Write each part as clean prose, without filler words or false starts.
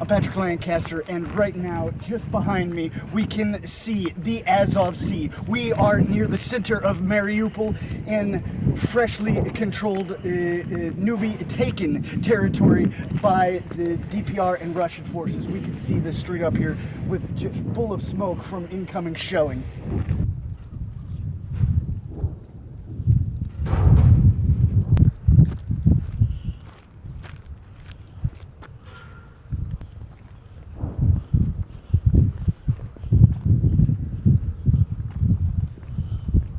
I'm Patrick Lancaster, and right now, just behind me, we can see the Azov Sea. We are near the center of Mariupol in freshly controlled, newly taken territory by the DPR and Russian forces. We can see the street up here with just full of smoke from incoming shelling.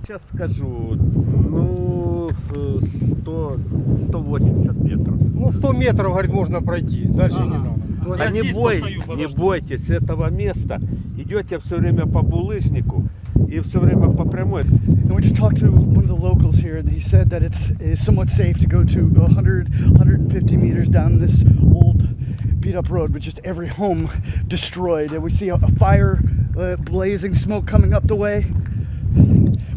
Сейчас скажу, 180 метров. 100 метров, говорит, можно пройти. Дальше не надо. А не бойтесь этого места. Идете все время по булыжнику и все время по прямой. And we just talked to one of the locals here, and he said that it's somewhat safe to go to 150 meters down this old beat-up road with just every home destroyed. And we see a fire, blazing smoke coming up the way.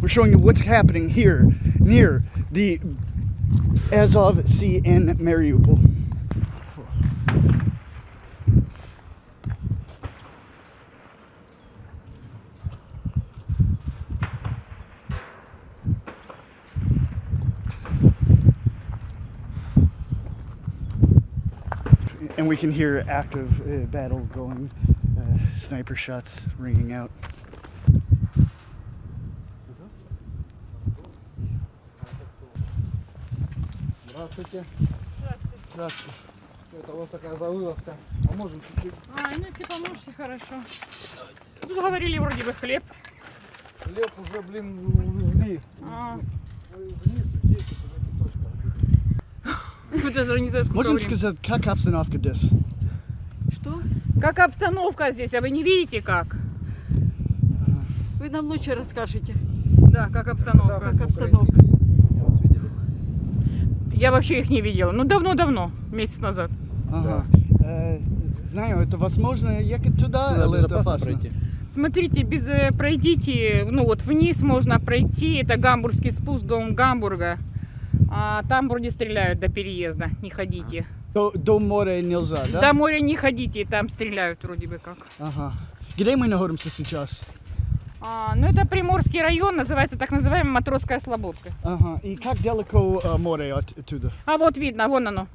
We're showing you what's happening here near the Azov Sea in Mariupol. And we can hear active battle going, sniper shots ringing out. Здравствуйте. Здравствуйте. Здравствуйте. Это у вас такая завыловка. А можем чуть-чуть? Ну типа можете, хорошо. Тут говорили вроде бы хлеб. Хлеб уже, увезли. Вниз, здесь уже точка. Я даже не знаю, сколько Можем времени. сказать, как обстановка здесь? Что? Как обстановка здесь, а вы не видите как? Вы нам лучше расскажете, Да, как обстановка. как обстановка. Я вообще их не видела. Ну давно-давно, месяц назад. Ага. Знаю, это возможно ехать туда, Туда или это безопасно опасно? пройти. Смотрите, пройдите, ну вот вниз можно пройти, это гамбургский спуск до Гамбурга. А там вроде стреляют до переезда, не ходите. До моря нельзя, да? До моря не ходите, там стреляют вроде бы как. Ага. Где мы находимся сейчас? Ну это Приморский район, называется так называемая Матросская Слободка. Ага. И как далеко море оттуда? А вот видно, вон оно.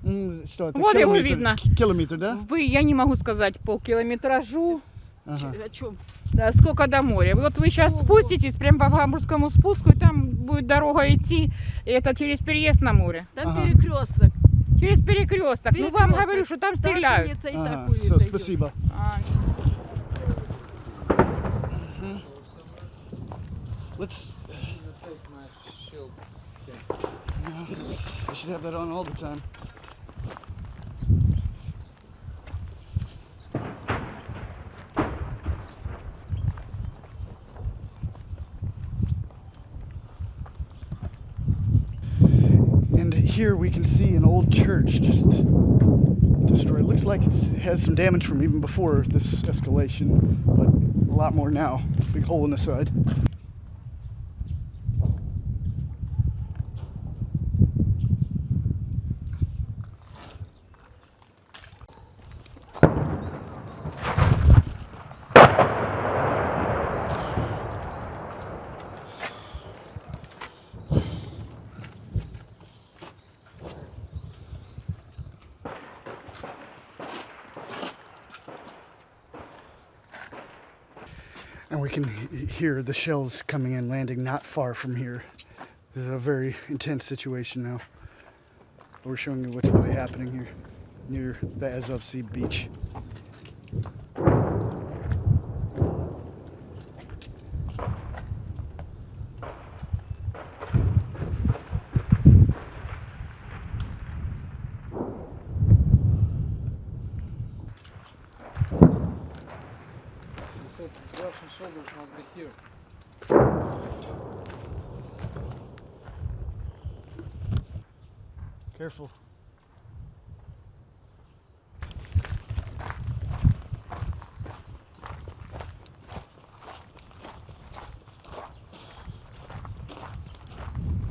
Что это? Вот его Километр- видно. Километр, да? Я не могу сказать по километражу, Ага. О чем? да, сколько до моря. Вот вы сейчас спуститесь прямо по Гамбургскому спуску, и там будет дорога идти, и это через переезд на море. Там Ага. перекресток. Через перекресток. Ну вам Перекресток. говорю, что там Так стреляют. улица и Ага. так Всё, улица идет. спасибо. Let's. I should have that on all the time. And here we can see an old church just destroyed. Looks like it has some damage from even before this escalation, but a lot more now. Big hole in the side. And we can hear the shells coming in, landing not far from here. This is a very intense situation now. We're showing you what's really happening here near the Azov Sea beach. Russian soldiers must be here. Careful.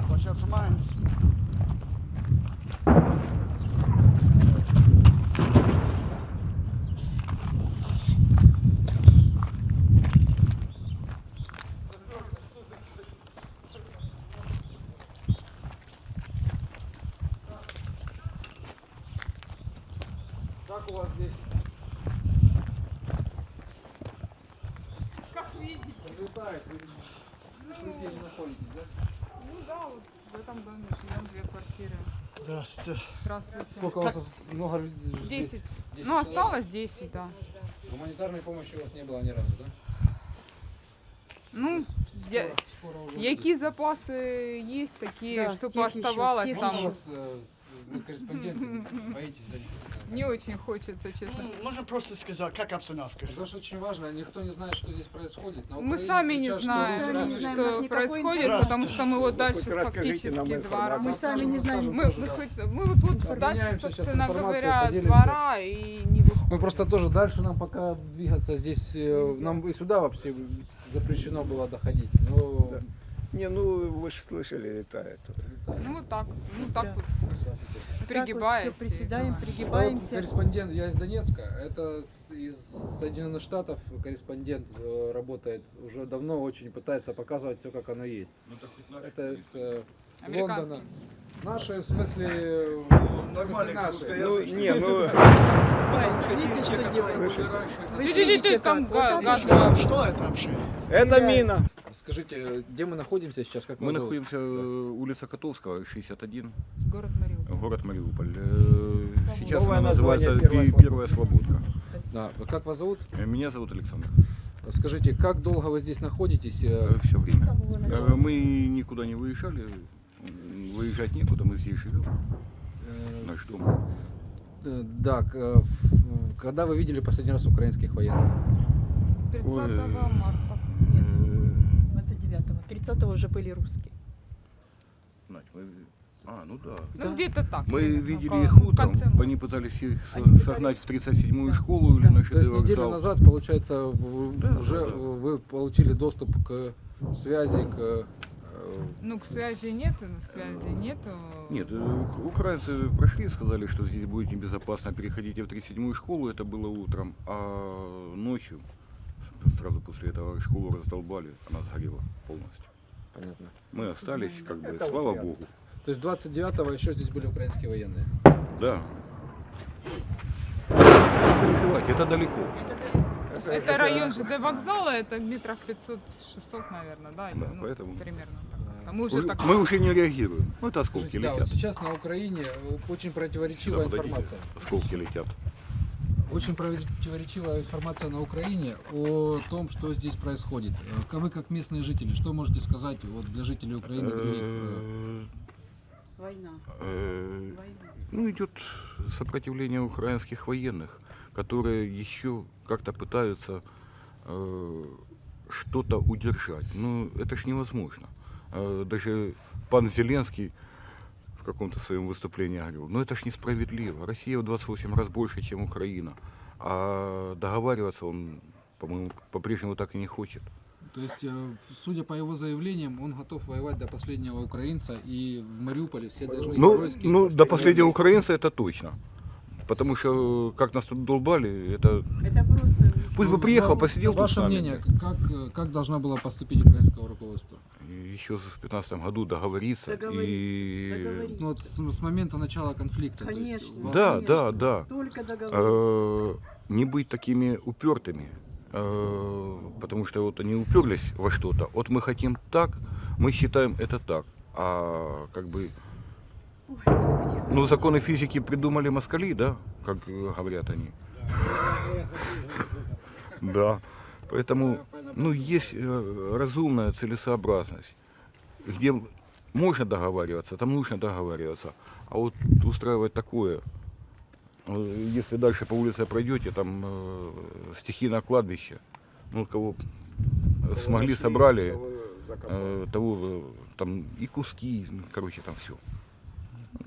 Watch out for mines. у вас здесь? Как видите. Летает, вы нигде не находитесь, да? Ну да, вот в этом доме живем 2 квартиры. Здравствуйте. Здравствуйте. Сколько у вас много людей? 10. 10 Ну, человек? осталось 10, да. Гуманитарной помощи у вас не было ни разу, да? Ну, Скоро уже які запаси є, такі, Да, щоб стих еще, оставалось стих там. Можно вас, вы корреспондент, боитесь, да? Не очень хочется, честно. Можно просто сказать, как обстановка? Потому что очень важно, никто не знает, что здесь происходит. На Мы Украине сами не кричат, знаем, Сами не знаем, у нас что никакой происходит, информации. потому что мы вот дальше Хоть расскажите фактически нам двора. информацию. Мы сами не знаем. Мы вот тут дальше, Обменяемся сейчас собственно информацией, говоря, поделимся. двора и не выходим. Мы просто тоже дальше нам пока двигаться здесь, нам и сюда вообще запрещено было доходить. Но Да. Не, ну вы же слышали, летает. Ну вот так Да. вот Так пригибаясь. вот, все приседаем, Вот пригибаемся. корреспондент, я из Донецка, это из Соединенных Штатов корреспондент работает уже давно, очень пытается показывать все, как оно есть. Это из Американский. Лондона. Наши, в смысле, нормальный наши. Ну, не, ну... Ой, видите, что делаем? Вы же Ты видите, там как? Вот газ. так Что это вообще? Это мина. Скажите, где мы находимся сейчас, как Мы вас зовут? находимся улица Котовского, 61, Город Мариуполь. город Мариуполь. Сейчас Новое она название называется «Первая Первая Слободка. Да, как вас зовут? Меня зовут Александр. Скажите, как долго вы здесь находитесь? Все С время. самого начала. Мы никуда не выезжали, выезжать некуда, мы здесь живем. Наш дом. Да, когда вы видели последний раз украинских военных? 30 Ой. марта. Нет, 29-го. 30-го уже были русские. Надь, ну да. Ну Да. где-то так. Мы примерно, видели в их конце утром, марта. они пытались их Они согнать пытались- в 37-ю школу или на То есть ЖД неделю вокзал. назад, получается, Да, уже да, да. вы получили доступ к связи, к... Ну, к связи нету, связи нету. Нет, украинцы прошли и сказали, что здесь будет небезопасно, переходите в 37-ю школу, это было утром, а ночью, сразу после этого, школу раздолбали, она сгорела полностью. Понятно. Мы остались, как бы, Это вот слава рядом. богу. То есть 29-го еще здесь были украинские военные? Да. Не переживайте, это далеко. Это район ЖД вокзала, это метров 500-600, наверное, да? или, Да, ну, поэтому- примерно так. А мы уже так... Мы уже не реагируем. Ну, это осколки Скажите, да, вот летят. сейчас на Украине очень противоречивая Сюда подойдите. информация. Осколки летят. Очень противоречивая информация на Украине о том, что здесь происходит. Вы как местные жители, что можете сказать вот, для жителей Украины? Других, Война. Война. Ну, идет сопротивление украинских военных, которые еще как-то пытаются что-то удержать. Ну, это ж невозможно. Даже пан Зеленский в каком-то своем выступлении говорил, ну это ж несправедливо. Россия в 28 раз больше, чем Украина. А договариваться он, по-моему, по-прежнему так и не хочет. То есть, судя по его заявлениям, он готов воевать до последнего украинца, и в Мариуполе все должны... Ну, геройски до последнего украинца это точно. Потому что, как нас тут долбали, это... Это просто... Пусть бы приехал, посидел тут с Ваше нами. мнение, как должно было поступить украинское руководство? Еще в 15 году договориться. И... Договориться. Ну, вот с момента начала конфликта. то есть Конечно. у вас- Да, Конечно. да, да. Только договориться. Не быть такими упертыми, потому что вот они уперлись во что-то. Вот мы хотим так, мы считаем это так, а как бы, Ой, Господи. ну законы физики придумали москали, да, как говорят они. Да, поэтому, ну есть разумная целесообразность, где можно договариваться, там нужно договариваться, а вот устраивать такое. Если дальше по улице пройдете, там стихийное кладбище, ну кого смогли, собрали, того там и куски, короче, там все.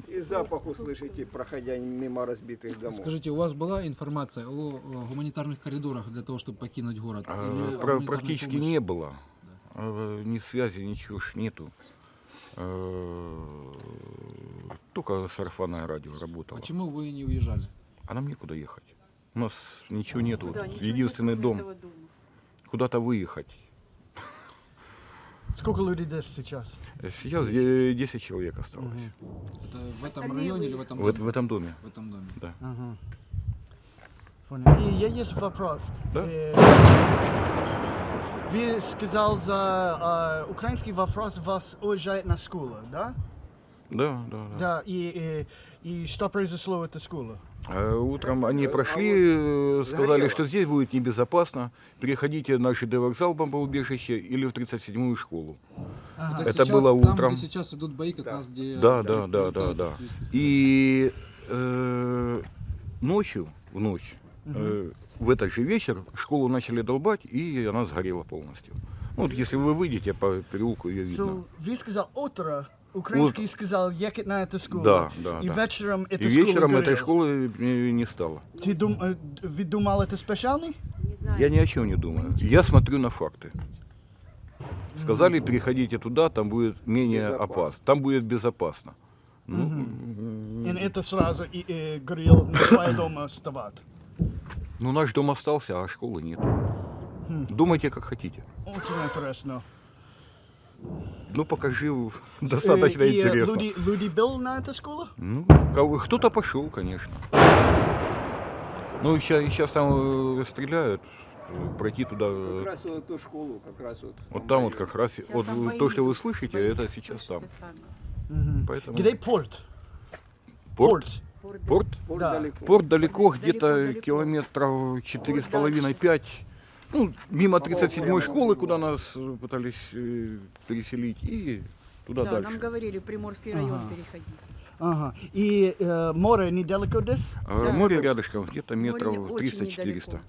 И запах услышите, проходя мимо разбитых домов. Скажите, у вас была информация о гуманитарных коридорах для того, чтобы покинуть город? Или о гуманитарной Практически помощи? не было, ни связи, ничего ж нету. Только сарафанное радио работало. Почему вы не уезжали? А нам некуда ехать. У нас ничего нету. Да, ничего Единственный нет, дом. кроме этого дома. Куда-то выехать. Сколько людей здесь сейчас? Сейчас 10 человек осталось. Это в этом Остальные районе или в вы- этом В доме? этом доме. В этом доме. Да. Ага. Понял. И я есть вопрос. Да? Вы сказал за украинский вопрос вас уезжает на школу, да? Да. Да. И что произошло в этой школе? Утром они прошли, сказали, что здесь будет небезопасно. Переходите на ЖД вокзал, бомбоубежище, или в 37-ю школу. Ага. Это сейчас было там, утром. где сейчас идут бои, как раз где... Да. летают И активисты. ночью, в ночь, в этот же вечер школу начали долбать, и она сгорела полностью. Ну, вот если вы выйдете по переулку, ее видно. So, вы сказал утро, украинский сказал ехать на эту школу. Да. И вечером эта И школа вечером этой горела. школы не стало. Вы думал, это специальный? Я ни о чем не думаю. Я смотрю на факты. Сказали, переходите туда, там будет менее опасно. Там будет безопасно. Ну, И это сразу горел на твоем доме вставать. ну, наш дом остался, а школы нет. Думайте, как хотите. Очень интересно. Ну, пока жив, достаточно И интересно. люди были на эту школу? Ну, кто-то пошел, конечно. Ну, сейчас там стреляют. Пройти туда. Как раз вот эту школу, как раз вот. Вот там вот как раз. Вот то, что вы слышите, это сейчас там. Поэтому. Где порт? Порт? Порт? Порт Да. далеко. Порт далеко, где-то далеко. километров 4,5-5. Ну, мимо 37-й школы, куда нас пытались переселить, и туда Да, дальше. нам говорили, в Приморский район Ага. переходите. Ага. И море недалеко здесь? А море рядышком, где-то Море метров очень 300-400. недалеко.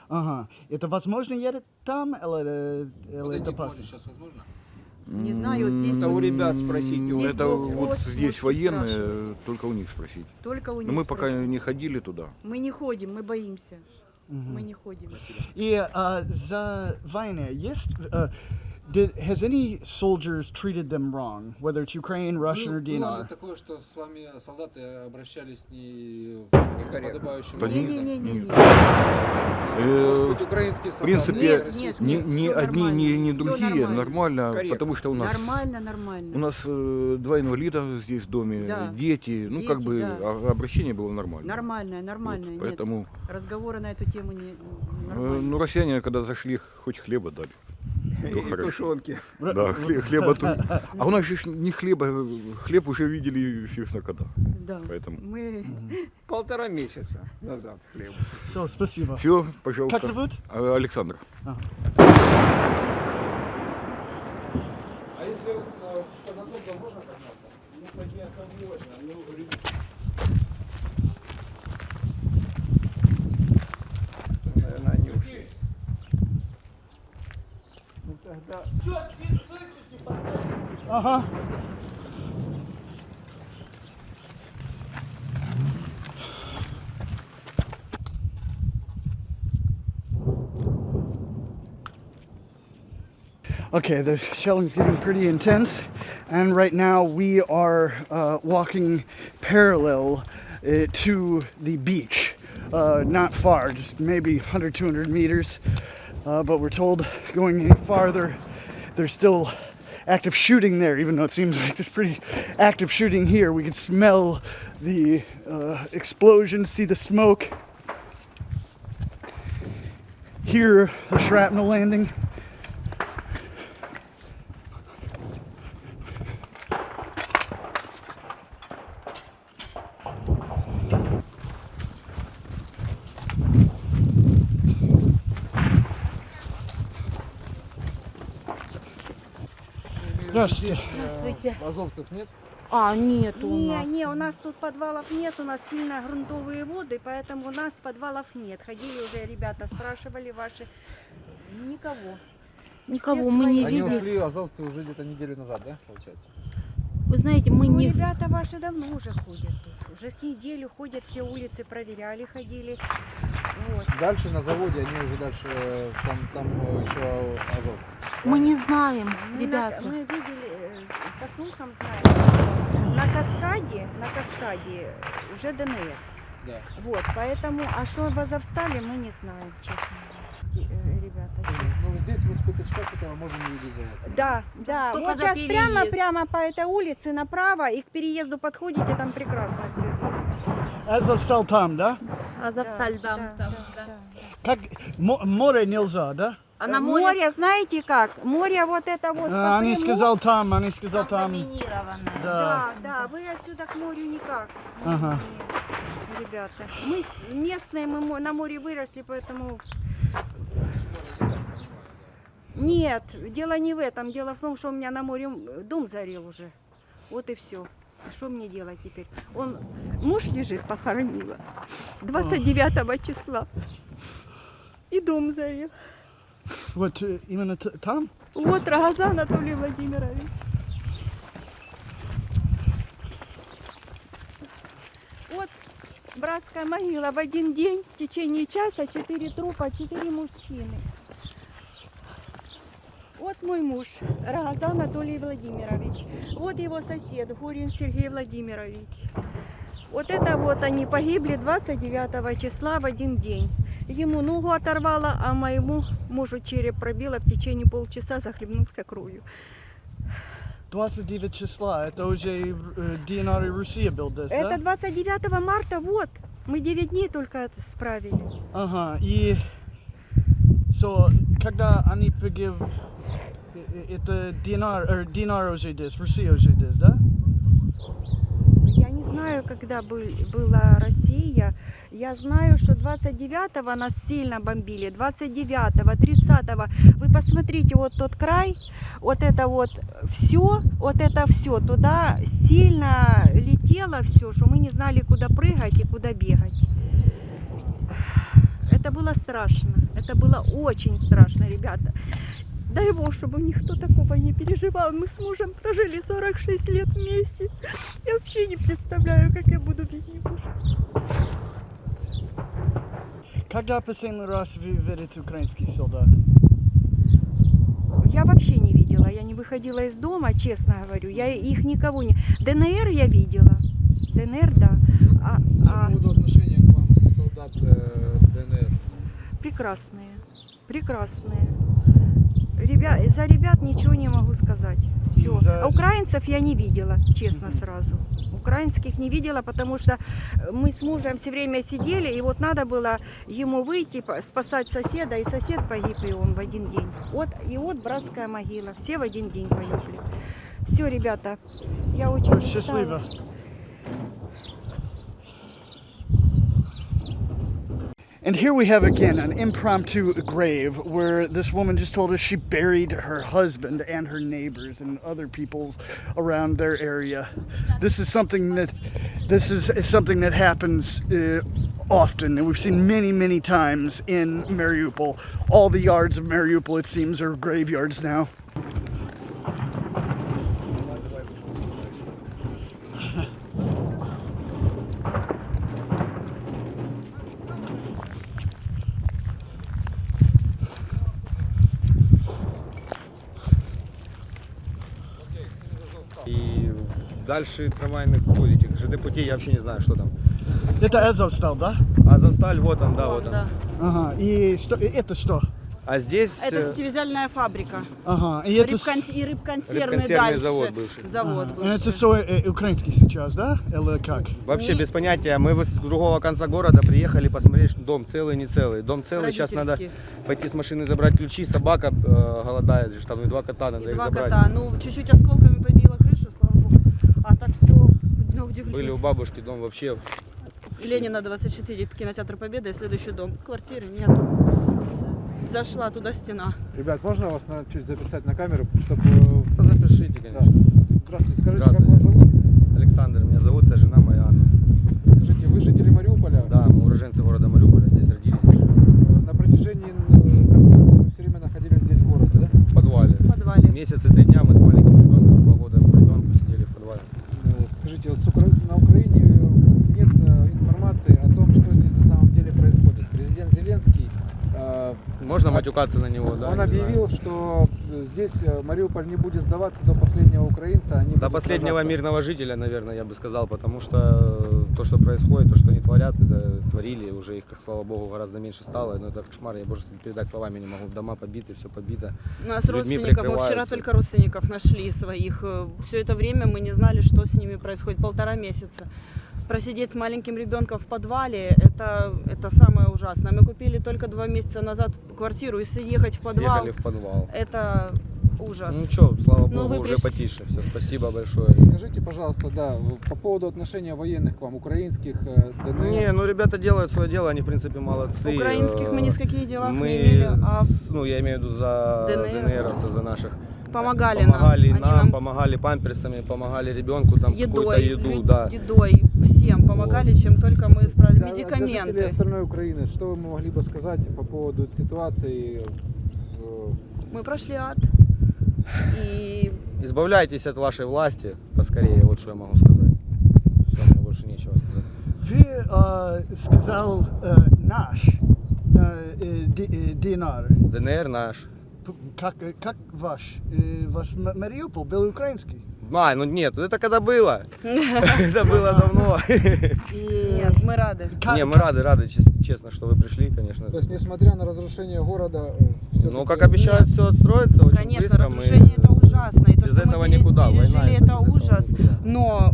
Ага. Это возможно едет там, или Подойти это к морю опасно? сейчас возможно? Не знаю, вот здесь Это у ребят спросите. Здесь Это блокпост, вот здесь можете военные, спрашивать. только у них спросить. только у них Но мы пока спросить. не ходили туда. Мы не ходим, мы боимся. Мы не ходим. И за войны есть... has any soldiers treated them wrong, whether it's Ukraine, Russian, or Было ли DNR? такое, что с вами солдаты обращались не Некорректно. подобающим Понятно. образом? Не-не-не. Может Э, быть, украинские В солдаты? принципе, Нет, российские? нет. ни всё одни, нормально, ни всё другие нормально. нормально, Корректно. потому что у нас Нормально. у нас два инвалида здесь в доме, Да. дети, ну как Дети, бы да. обращение было нормально. Нормально. Вот, Нет, поэтому, разговора на эту тему не нормально. ну россияне, когда зашли, хоть хлеба дали. То И хорошо. тушенки. Да, хлеба тут. А у нас же ж не хлеба, хлеб уже видели фиг знает когда. Да. Поэтому. Мы 1,5 месяца назад хлеб. Все, спасибо. Все, Как пожалуйста. зовут? Александр. А если по надолго можно подняться? Наверное, они ушли. Ну тогда Ага. Okay, the shelling's getting pretty intense, and right now we are walking parallel to the beach. Not far, just maybe 100, 200 meters. But we're told going any farther, there's still active shooting there, even though it seems like there's pretty active shooting here. We can smell the explosions, see the smoke, hear the shrapnel landing. Здравствуйте. Здравствуйте. Азовцев нет? Нету у нас. Не, у нас тут подвалов нет, у нас сильно грунтовые воды, поэтому у нас подвалов нет. Ходили уже ребята, спрашивали ваши. Никого. Никого все мы не свои. Они видели. ушли, азовцы, уже где-то неделю назад, да, получается? Вы знаете, мы Ну, не... ребята ваши давно уже ходят тут. Уже с неделю ходят, все улицы проверяли, ходили. Вот. Дальше на заводе, они уже дальше, там еще Азов. Мы не знаем, Мы, ребята. мы видели, по слухам знаем, на каскаде уже ДНР. Да. Вот, поэтому, а что в Азовстале, мы не знаем, честно. Ребята, честно. Ну, здесь вы с пятачка этого можно увидеть за это. Да. Только Вот за сейчас переезд. прямо по этой улице направо и к переезду подходите, там прекрасно все видно. Азовсталь там, да? Азовсталь, да. Там, да. Как море нельзя, да? А на море знаете как? Море вот это вот. по Они прямой- сказал там, они сказал там. заминированное. Да. Да, вы отсюда к морю никак. Ага. Нет, ребята. Мы местные, мы на море выросли, поэтому... Нет, дело не в этом. Дело в том, что у меня на море дом зарел уже. Вот и все. Что мне делать теперь? Муж лежит, похоронила. 29 числа. И дом зарел. Вот именно там? Вот Рогоза Анатолий Владимирович. Вот братская могила. В один день, в течение часа, 4 трупа, 4 мужчины. Вот мой муж, Рогоза Анатолий Владимирович. Вот его сосед, Гурин Сергей Владимирович. Вот это вот они погибли 29 числа в один день. Ему ногу оторвало, а моему мужу череп пробило, в течение полчаса захлебнулся кровью. 29 числа, это уже ДНР и Россия был здесь, Это да? 29 марта, вот. Мы 9 дней только это справили. Ага, и когда они погибли, это ДНР уже здесь, Россия уже здесь, да? Я не знаю, когда была Россия. Я знаю, что 29-го нас сильно бомбили, 29-го, 30-го. Вы посмотрите, вот тот край, вот это все, туда сильно летело все, что мы не знали, куда прыгать и куда бегать. Это было страшно, это было очень страшно, ребята. Дай Бог, чтобы никто такого не переживал. Мы с мужем прожили 46 лет вместе. Я вообще не представляю, как я буду без него жить. Когда последний раз вы видите украинских солдат? Я вообще не видела, я не выходила из дома, честно говорю. Я их никого не... ДНР я видела. ДНР, да. По поводу отношения к вам солдат ДНР. Прекрасные. Прекрасные. За ребят ничего не могу сказать. Всё. За- А украинцев я не видела, честно сразу. Украинских не видела, потому что мы с мужем все время сидели, и вот надо было ему выйти, спасать соседа, и сосед погиб, и он в один день. И вот братская могила, все в один день погибли. Все, ребята, я очень устала. Счастливо. And here we have again an impromptu grave where this woman just told us she buried her husband and her neighbors and other people around their area. This is something that happens often, and we've seen many times in Mariupol. All the yards of Mariupol, it seems, are graveyards now. И дальше трамвайных этих ЖД путей я вообще не знаю, что там. Это Азовсталь, да? Азовсталь, вот он, да, вот он. Ага. И что? Это что? А здесь Это сетевизальная фабрика. Ага. И это И рыбконсервный рыбконсервный дальше. завод бывший. Завод это бывший. свой украинский сейчас, да? Или как? Вообще без понятия. Мы с другого конца города приехали посмотреть, что дом целый, не целый. Дом целый, сейчас надо Родительский. пойти с машины забрать ключи. Собака голодает, же, там и 2 кота, надо И их 2 забрать. кота. Ну, чуть-чуть осколками побила крышу, слава богу. А так все на удивление. Были у бабушки дом вообще. Ленина 24, кинотеатр Победа и следующий дом. Квартиры нету. Зашла туда стена. Ребят, можно вас чуть записать на камеру, чтобы... Запишите, конечно. Здравствуйте, скажите, Здравствуйте. как вас зовут? Александр, меня зовут, это жена моя Анна. Скажите, вы жители Мариуполя? Да, мы уроженцы города Мариуполя, здесь родились. На протяжении, вы все время находились здесь в городе, да? В подвале. В подвале. Месяц и 3 дня мы с маленьким ребенком, 2 года ребенку сидели в подвале. Скажите, вот на Украине нет информации о том, что здесь на самом деле происходит. Президент Зеленский, Можно матюкаться на него, да? он не объявил, знаю. что здесь Мариуполь не будет сдаваться до последнего украинца. Они До будут последнего сражаться. мирного жителя, наверное, я бы сказал, потому что то, что происходит, то, что они творят, это творили, уже их, как слава богу, гораздо меньше стало, но это кошмар, я больше передать словами не могу. Дома побиты, все побито. У нас Людьми родственников, мы вчера прикрываются. только родственников нашли своих. Все это время мы не знали, что с ними происходит. 1,5 месяца. просидеть с маленьким ребенком в подвале, это самое ужасное. Мы купили только 2 месяца назад квартиру, и ехать в подвал, Съехали в подвал. это ужас. Ну ничего, слава Ну, богу, вы уже пришли. потише. Все, спасибо большое. Скажите, пожалуйста, да, по поводу отношения военных к вам, украинских, ДНР. Не, ну ребята делают свое дело, они в принципе молодцы. Украинских мы ни с каких делах Мы, не имели, а ну я имею в виду за ДНРовцев, за наших. помогали Помогали нам. нам, Они помогали памперсами, помогали ребенку, там какую-то еду, да. едой, всем помогали, чем только мы справились. Для жителей Медикаменты. остальной Украины, что вы могли бы сказать по поводу ситуации? Мы прошли ад. И Избавляйтесь от вашей власти поскорее, вот что я могу сказать. Все, мне больше нечего сказать. Вы сказал наш динар. ДНР наш. Как ваш? Ваш Мариуполь был украинский? А, ну нет, это когда было. Это было давно. нет, мы рады. Не, мы рады, честно, что вы пришли, конечно. То есть, несмотря на разрушение города, все Ну, как обещают, все отстроится очень Конечно, быстро. разрушение это ужасно. И то, без что этого мы никуда. Война пережили, это это без этого ужас. никуда. Но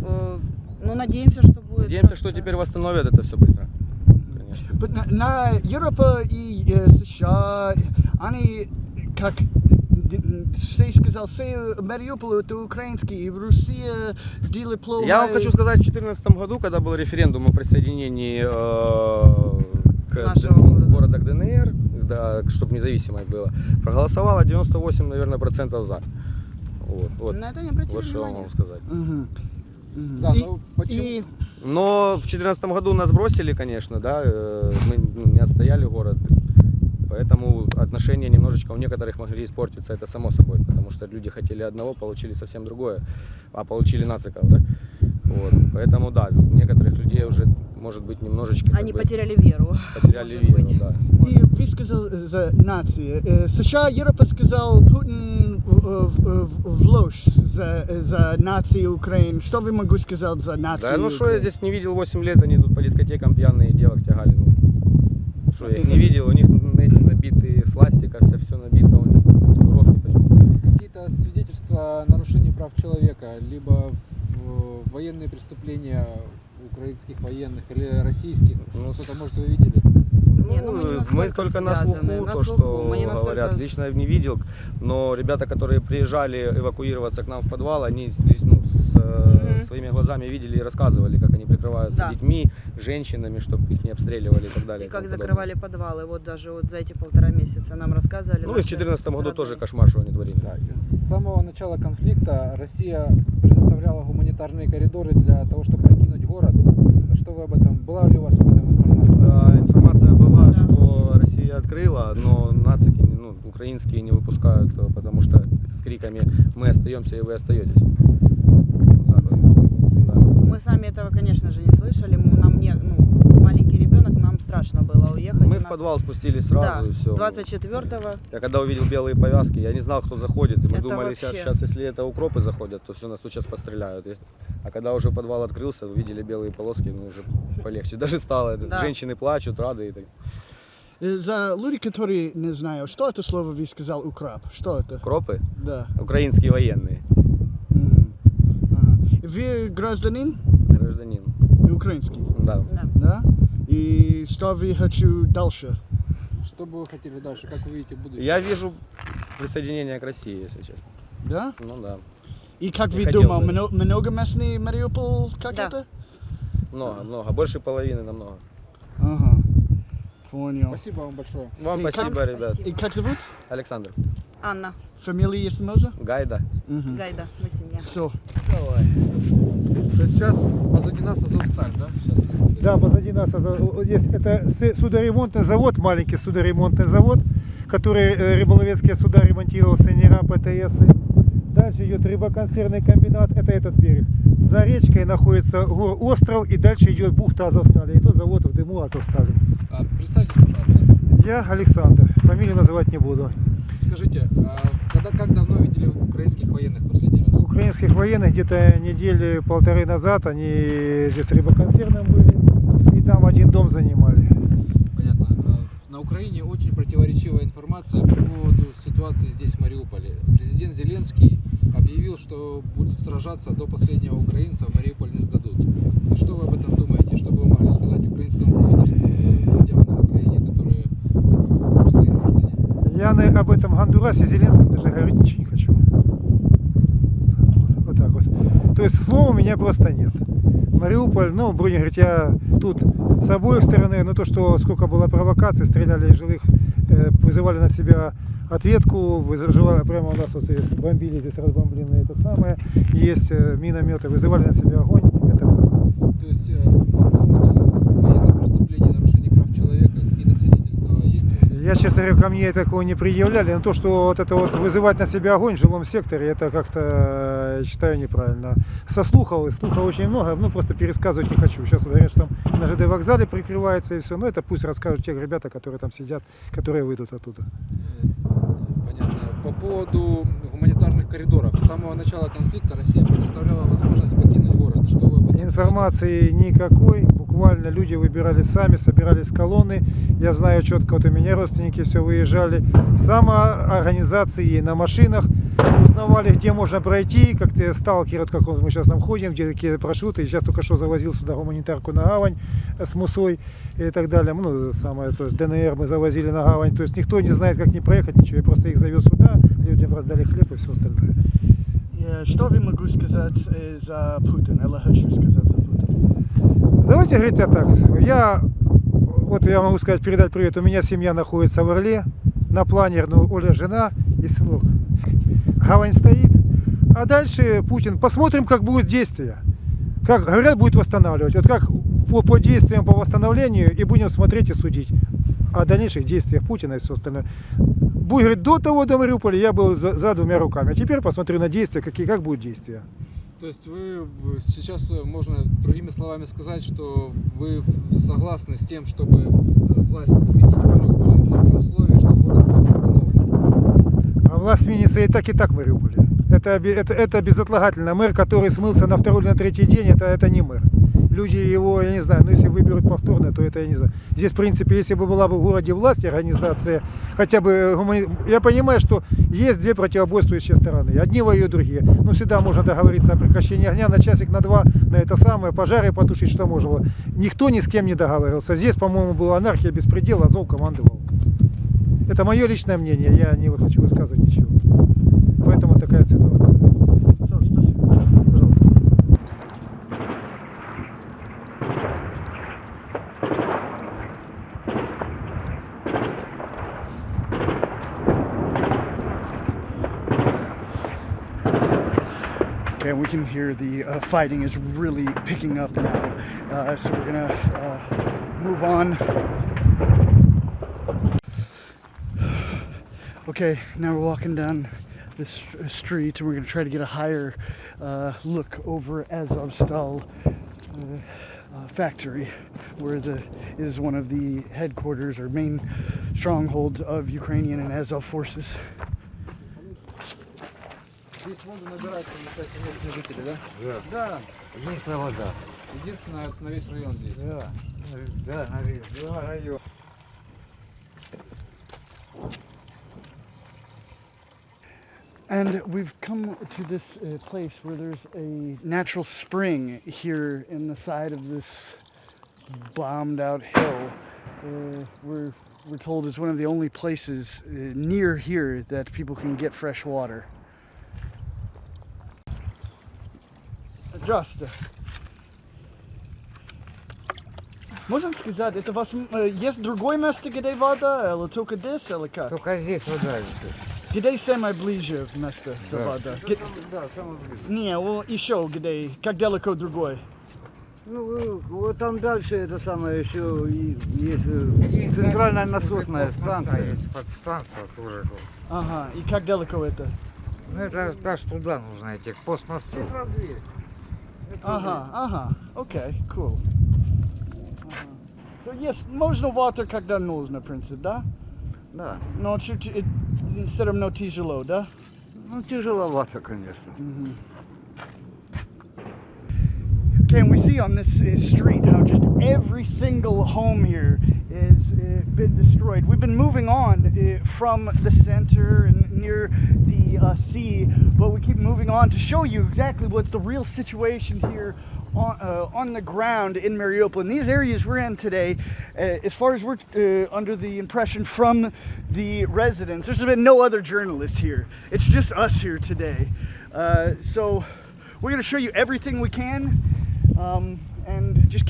ну, надеемся, что будет. Надеемся, что как-то. теперь восстановят это все быстро. Конечно. На Европа и США, они, как ты сказал, все Мариуполь это украинский, и Россия сделали плохо. Я вам хочу сказать, в 2014 году, когда был референдум о присоединении Нашего города к ДНР, да, чтобы независимой было, проголосовало 98, наверное, процентов за. Вот, На это не обратили вот что я вам внимания. могу сказать. Мгм. Мгм. Да, И- ну, почему- и- Но в 2014 году нас бросили, конечно, да, мы не отстояли город, поэтому отношения немножечко у некоторых могли испортиться, это само собой, потому что люди хотели одного, получили совсем другое, а получили нациков, да. Вот, поэтому да, у некоторых людей уже, может быть, немножечко как Они бы потеряли веру. потеряли может веру, быть. да. И вы сказал за нации. США, Европа сказал, Путин в ложь за нации Украины. Что вы могу сказать за нации? Да, ну что я здесь не видел 8 лет, они тут по дискотекам пьяные девок тягали, ну. Что я их не видел, у них эти набитые сластика, все набито, у них татуировки. Какие-то свидетельства нарушений прав человека, либо военные преступления украинских военных или российских, Ну, что-то, может, вы видели? Не, ну мы не мы настолько только на связаны, слуху, на то, слуху, что мы не настолько- говорят. Лично я не видел, но ребята, которые приезжали эвакуироваться к нам в подвал, они с своими глазами видели и рассказывали, как они прикрываются Да. детьми, женщинами, чтобы их не обстреливали и так далее. И как тому подобное. закрывали подвалы, вот даже вот за эти 1,5 месяца нам рассказывали. Ну и в наши 2014 году родные. тоже кошмар, что они творили. С самого начала конфликта Россия предоставляла гуманитарные коридоры для того, чтобы покинуть город. Что вы об этом, была ли у вас об этом информация? Да, информация была, Да. что Россия открыла, но нацики, ну, украинские не выпускают, потому что с криками «мы остаемся и вы остаетесь». Вот так вот. Да. Мы сами этого, конечно же, не слышали. Нам не, ну, маленький ребенок, нам страшно было уехать. Мы У в нас- подвал спустились сразу Да, и все. 24-го. Я когда увидел белые повязки, я не знал, кто заходит. И мы Это думали, вообще. сейчас, если это укропы заходят, то все, нас тут сейчас постреляют. А когда уже подвал открылся, увидели белые полоски, ну уже полегче. Даже стало. Да. Женщины плачут, рады. И так. За люди, которые не знаю, что это слово вы сказал, украп? Что это? Укропы? Да. Украинские военные. Мгм. Ага. Вы гражданин Гражданин. украинский, Да. да? И что вы хочу дальше? Что бы вы хотели дальше? Как вы видите будущее? Я вижу присоединение к России, если честно. Да? Ну да. И как Я вы хотел думал, бы. многоместный Мариуполь, как Да. это? Много. Больше половины намного. Ага. Понял. Спасибо вам большое. Вам И спасибо, вам ребят. спасибо. И как зовут? Александр. Анна, Фамилия, если можно? Гайда. Мгм. Гайда, мы семья. Все. То есть сейчас позади нас Азовсталь, да? Сейчас, секунду. Да, позади нас есть это судоремонтный завод, маленький судоремонтный завод, который рыболовецкие суда ремонтировал Сейнера, ПТС. Дальше идет рыбоконсервный комбинат, это этот берег. За речкой находится остров, и дальше идет бухта Азовстали. И тот завод в дыму Азовстали. Представьтесь, пожалуйста. Я Александр, фамилию называть не буду. Скажите, как давно видели украинских военных последний раз? Украинских военных где-то недели полторы назад, они здесь рыбоконсервным были, и там один дом занимали. Понятно. На Украине Украине очень противоречивая информация по поводу ситуации здесь, в Мариуполе. Президент Зеленский объявил, что будет сражаться до последнего украинца, Мариуполь не сдадут. Что вы об этом думаете? Что бы вы могли сказать украинскому правительству и людям на Украине, которые простые граждане? Я об этом Гондурасе Зеленском даже говорить ничего не хочу. Вот так вот. То есть слова у меня просто нет. Мариуполь, ну, будем говорить, я тут с обоих сторон, но то, что сколько было провокаций, стреляли из жилых, вызывали на себя ответку, вызывали, прямо у нас вот здесь бомбили, здесь разбомблены это самое, есть минометы, вызывали на себя огонь, это было. То есть по поводу военных преступлений, нарушений прав человека, какие-то свидетельства есть у вас? Я, честно говоря, ко мне такого не предъявляли, но то, что вот это вот вызывать на себя огонь в жилом секторе, это как-то, я считаю, неправильно. Со слухов очень много, ну просто пересказывать не хочу. Сейчас вот говорят, что там на ЖД вокзале прикрывается и все, но это пусть расскажут те ребята, которые там сидят, которые выйдут оттуда. Понятно. По поводу гуманитарных коридоров. С самого начала конфликта Россия предоставляла возможность покинуть город. Что вы об этом Информации никакой, буквально люди выбирали сами, собирались в колонны. Я знаю четко, вот у меня родственники все выезжали. Самоорганизации на машинах, узнавали, где можно пройти, как сталкер, вот как мы сейчас там ходим, где какие парашюты. Сейчас только что завозил сюда гуманитарку на гавань с Мусой и так далее. Ну, самое, то есть ДНР мы завозили на гавань. То есть никто не знает, как не проехать, ничего. Я просто их завез сюда, людям раздали хлеб и все остальное. Что вы могу сказать за Путина? Я хочу сказать за Путина. Давайте говорить так. Я могу сказать, передать привет. У меня семья находится в Орле, на планерную Оля жена и сынок. Гавань стоит. А дальше Путин. Посмотрим, как будет действие. Как говорят, будет восстанавливать. Вот как по действиям по восстановлению и будем смотреть и судить о дальнейших действиях Путина и все остальное. Будет говорить, до того, до Мариуполя я был за двумя руками. А теперь посмотрю на действия, как будут действия. То есть вы сейчас, можно другими словами сказать, что вы согласны с тем, чтобы власть сменить в Мариуполе, но при условии, что город будет восстановлен? А власть сменится и так в Мариуполе. Это безотлагательно. Мэр, который смылся на второй или на третий день, это не мэр. Люди его, я не знаю, но если выберут повторно, то это я не знаю. Здесь, в принципе, если бы была бы в городе власть, организация, хотя бы, я понимаю, что есть две противоборствующие стороны. Одни воюют, другие. Но всегда можно договориться о прекращении огня на часик, на два, на это самое, пожары потушить, что можно было. Никто ни с кем не договаривался. Здесь, по-моему, была анархия, беспредел, Азов командовал. Это мое личное мнение, я не хочу высказывать ничего. Поэтому такая ситуация. Спасибо. Пожалуйста. Okay, we can hear the fighting is really picking up now, so we're gonna move on. Okay, now we're walking down this street and we're gonna try to get a higher look over Azovstal factory, where is one of the headquarters or main strongholds of Ukrainian and Azov forces. Здесь воду набирают, получается, местные жители, да? Да, единственная вода. Единственное, на весь район здесь. Да, на весь район. And we've come to this place where there's a natural spring here in the side of this bombed out hill. We're told it's one of the only places near here that people can get fresh water. Здравствуйте. Можно сказать, это у вас есть другое место, где вода, или только здесь, или как? Только здесь вода. Где самое ближе место за вода? Да, самое близкое. Не, еще где, как далеко другой? Ну, вот там дальше это самое еще есть центральная насосная станция. Подстанция тоже. Ага, и как далеко это? Ну, это аж туда нужно идти, к постмосту. Ага, окей, cool. So, yes, можно water, когда нужно, в принципе, да? Да. Но чуть все равно тяжело, да? Ну, тяжеловато, конечно. Okay, and we see on this street how just every single home here has been destroyed. We've been moving on from the center and near the sea, but we keep moving on to show you exactly what's the real situation here on the ground in Mariupol. And these areas we're in today, as far as we're under the impression from the residents, there's been no other journalists here. It's just us here today. So we're going to show you everything we can, and just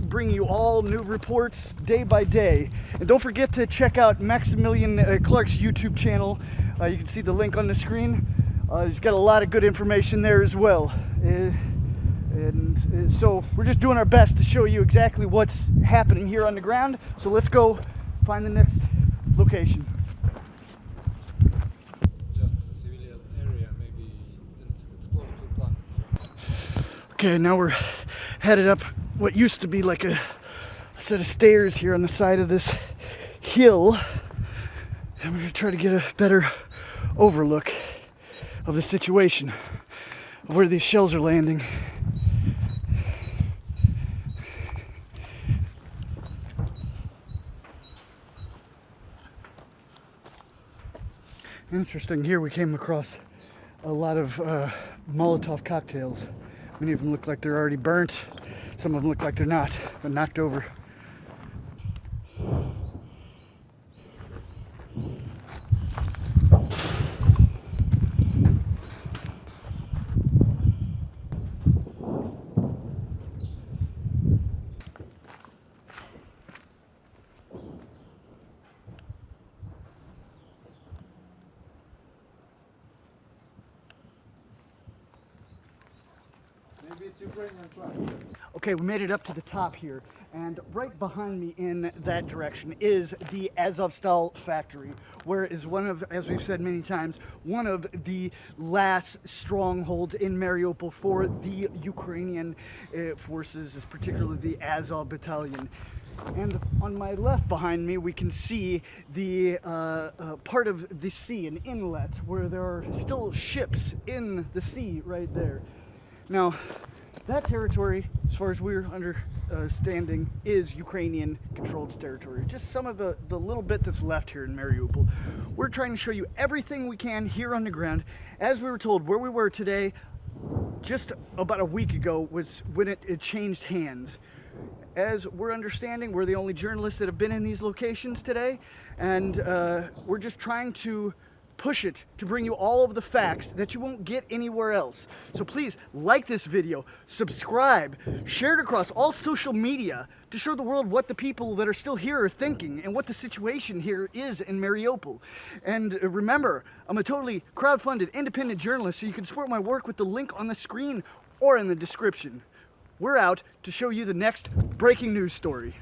bringing you all new reports day by day. And don't forget to check out Maximilian Clark's YouTube channel. You can see the link on the screen. He's got a lot of good information there as well. So we're just doing our best to show you exactly what's happening here on the ground. So let's go find the next location. Just civilian area, maybe it's close to the plant. Okay, now we're headed up what used to be like a set of stairs here on the side of this hill. And we're gonna try to get a better overlook of the situation, of where these shells are landing. Interesting, here we came across a lot of Molotov cocktails. Many of them look like they're already burnt. Some of them look like they're not, but knocked over. Maybe it's Ukrainian plant. Okay, we made it up to the top here, and right behind me in that direction is the Azovstal factory, where is one of, as we've said many times, one of the last strongholds in Mariupol for the Ukrainian forces, particularly the Azov battalion. And on my left behind me, we can see the part of the sea, an inlet, where there are still ships in the sea right there. Now, that territory, as far as we're understanding, is Ukrainian-controlled territory. Just some of the little bit that's left here in Mariupol. We're trying to show you everything we can here on the ground. As we were told, where we were today, just about a week ago, was when it changed hands. As we're understanding, we're the only journalists that have been in these locations today, and we're just trying to push it to bring you all of the facts that you won't get anywhere else. So please like this video, subscribe, share it across all social media to show the world what the people that are still here are thinking and what the situation here is in Mariupol. And remember, I'm a totally crowdfunded independent journalist, so you can support my work with the link on the screen or in the description. We're out to show you the next breaking news story.